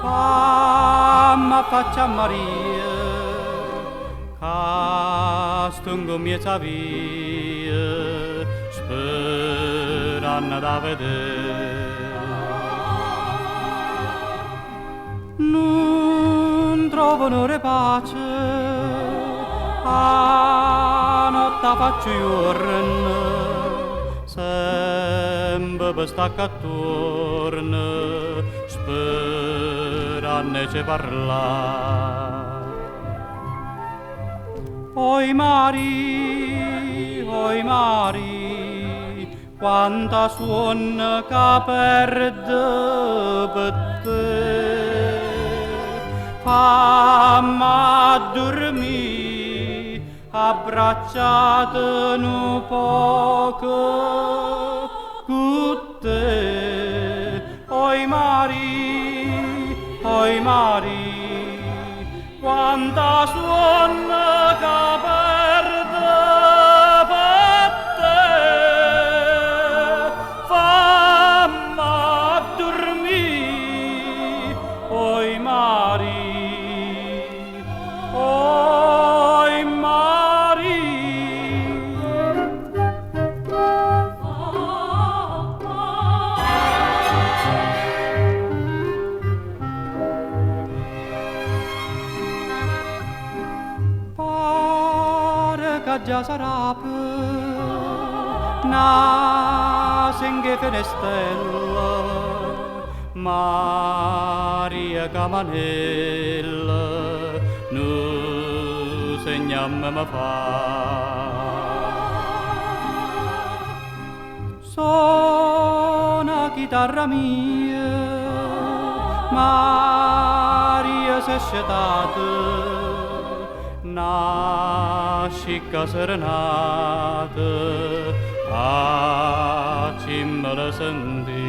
famma faccia Maria, castungo miezza via, sperando da vedere. Non trovano pace, a notte faccio giorno, sempre per stacca attorno, sperando ci parla. Oi Mari, quanta suona che perde per te. Famma dormì abbracciate un poco con te. Oi Mari, quanta suona che perde per te. Famma dormì, oi Mari. Oi Mari, pare che già sarà una singhe finestrella, Maria Camanella, nu segnam me fa. Suona chitarra mia, Maria s'è scelata, nascica serenata, faccimmela sentire.